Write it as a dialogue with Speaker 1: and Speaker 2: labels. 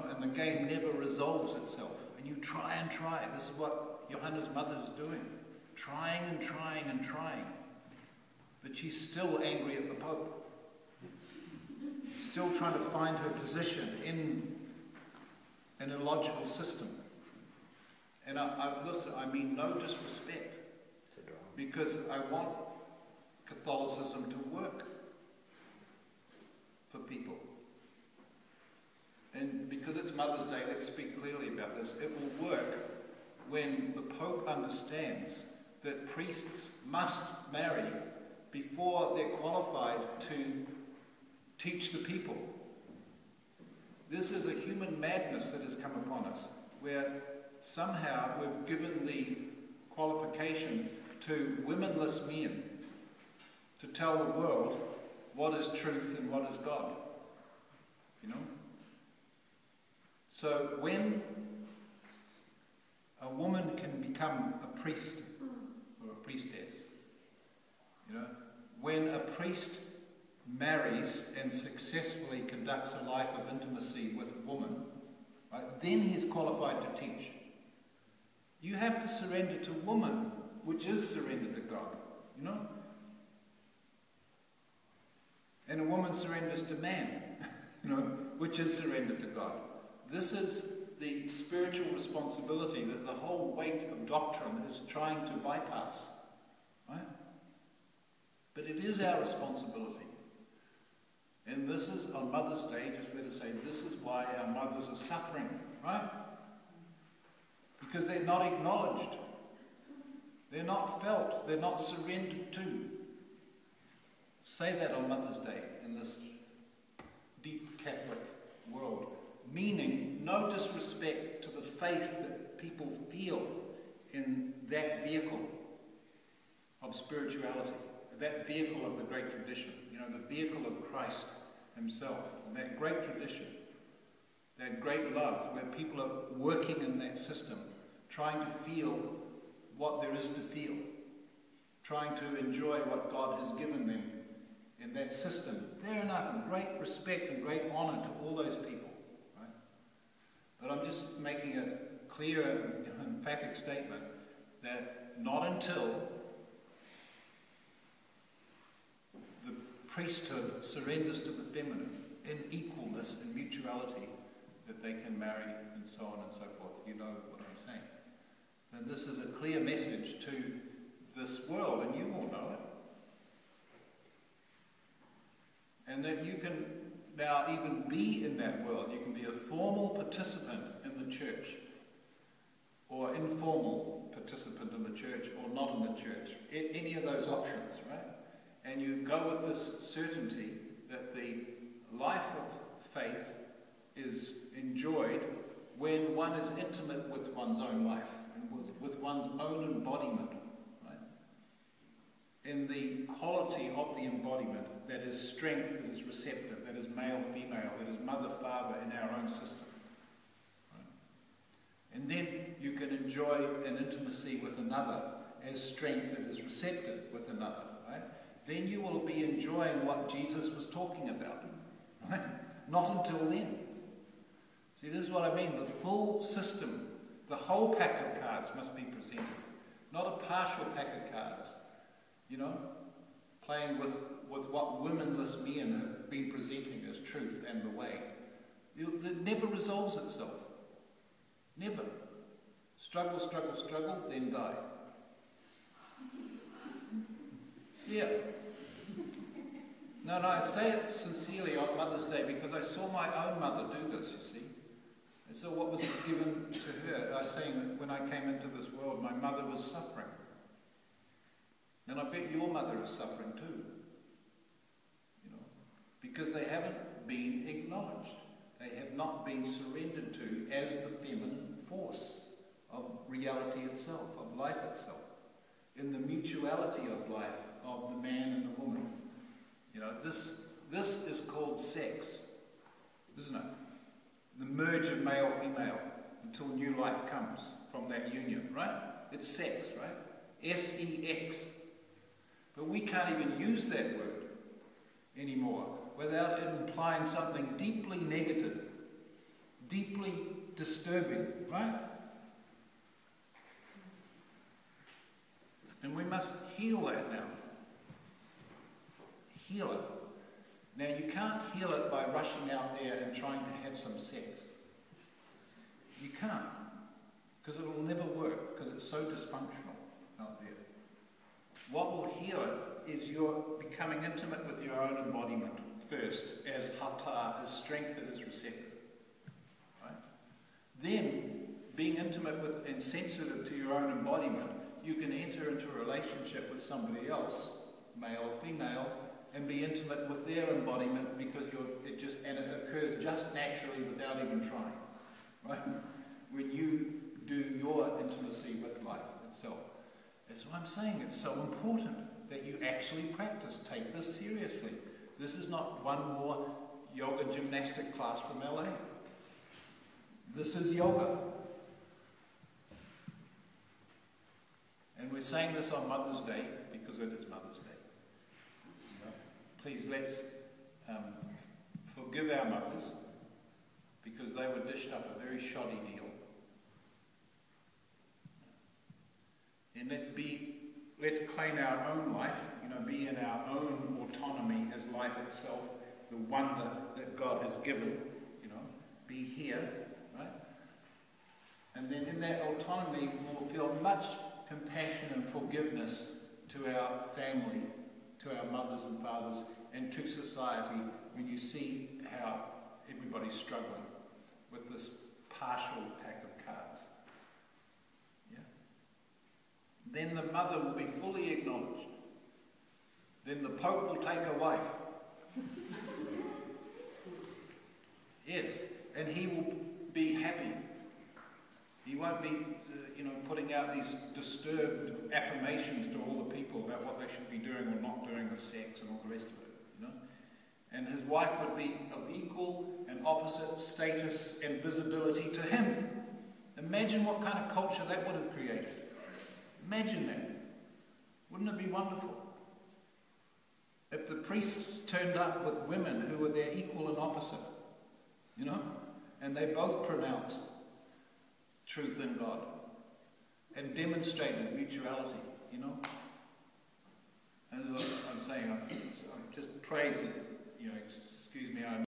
Speaker 1: and the game never resolves itself. And you try and try. This is what Johanna's mother is doing. Trying and trying and trying. But she's still angry at the Pope. Still trying to find her position in a logical system. And listen, I mean no disrespect. Because I want Catholicism to work for people. And because it's Mother's Day, let's speak clearly about this. It will work when the Pope understands that priests must marry before they're qualified to teach the people. This is a human madness that has come upon us, where somehow we've given the qualification to womenless men to tell the world what is truth and what is God. So when a woman can become a priest or a priestess, when a priest marries and successfully conducts a life of intimacy with a woman, right, then he's qualified to teach. You have to surrender to woman, which is surrender to God, And a woman surrenders to man, which is surrender to God. This is the spiritual responsibility that the whole weight of doctrine is trying to bypass, right? But it is our responsibility. And this is, on Mother's Day, just let us say, this is why our mothers are suffering, right? Because they're not acknowledged. They're not felt. They're not surrendered to. Say that on Mother's Day in this deep Catholic world. Meaning, no disrespect to the faith that people feel in that vehicle of spirituality, that vehicle of the great tradition, the vehicle of Christ himself, and that great tradition, that great love, where people are working in that system, trying to feel what there is to feel, trying to enjoy what God has given them in that system. Fair enough, and great respect and great honour to all those people. Right? But I'm just making a clear, emphatic statement that not until the priesthood surrenders to the feminine in equalness and mutuality that they can marry and so on and so forth. You know what I'm saying. And this is a clear message to this world, and you all know it. And that you can now even be in that world. You can be a formal participant in the church, or informal participant in the church, or not in the church. Any of those options, right? And you go with this certainty that the life of faith is enjoyed when one is intimate with one's own life, and with one's own embodiment, right? In the quality of the embodiment, that is strength, that is receptive, that is male-female, that is mother-father in our own system. Right? And then you can enjoy an intimacy with another as strength that is receptive with another. Right? Then you will be enjoying what Jesus was talking about. Right? Not until then. See, this is what I mean. The full system, the whole pack of cards must be presented. Not a partial pack of cards. Playing with what womenless men have been presenting as truth and the way. It never resolves itself. Never. Struggle, struggle, struggle, then die. Yeah. No, I say it sincerely on Mother's Day because I saw my own mother do this, you see. And so what was given to her? I was saying that when I came into this world, my mother was suffering. And I bet your mother is suffering too. Because they haven't been acknowledged. They have not been surrendered to as the feminine force of reality itself, of life itself. In the mutuality of life, of the man and the woman. This is called sex, isn't it? The merge of male-female until new life comes from that union, right? It's sex, right? S-E-X. But we can't even use that word anymore without it implying something deeply negative, deeply disturbing, right? And we must heal that now. Heal it. Now you can't heal it by rushing out there and trying to have some sex. You can't. Because it will never work, because it's so dysfunctional out there. What will heal it is you're becoming intimate with your own embodiment first, as hata, as strength that is receptive. Right? Then, being intimate with and sensitive to your own embodiment, you can enter into a relationship with somebody else, male or female, and be intimate with their embodiment because it occurs just naturally without even trying. Right? When you do your intimacy with life itself. That's why I'm saying it's so important that you actually practice. Take this seriously. This is not one more yoga gymnastic class from LA. This is yoga. And we're saying this on Mother's Day because it is Mother's Day. Please let's forgive our mothers because they were dished up a very shoddy deal. And let's claim our own life, be in our own autonomy as life itself, the wonder that God has given, be here, right? And then in that autonomy, we'll feel much compassion and forgiveness to our family, to our mothers and fathers, and to society when you see how everybody's struggling with this partial pack of cards. Then the mother will be fully acknowledged. Then the Pope will take a wife. Yes, and he will be happy. He won't be, putting out these disturbed affirmations to all the people about what they should be doing or not doing with sex and all the rest of it, And his wife would be of equal and opposite status and visibility to him. Imagine what kind of culture that would have created. Imagine that. Wouldn't it be wonderful? If the priests turned up with women who were their equal and opposite, and they both pronounced truth in God and demonstrated mutuality, And I'm saying, I'm just praising, excuse me,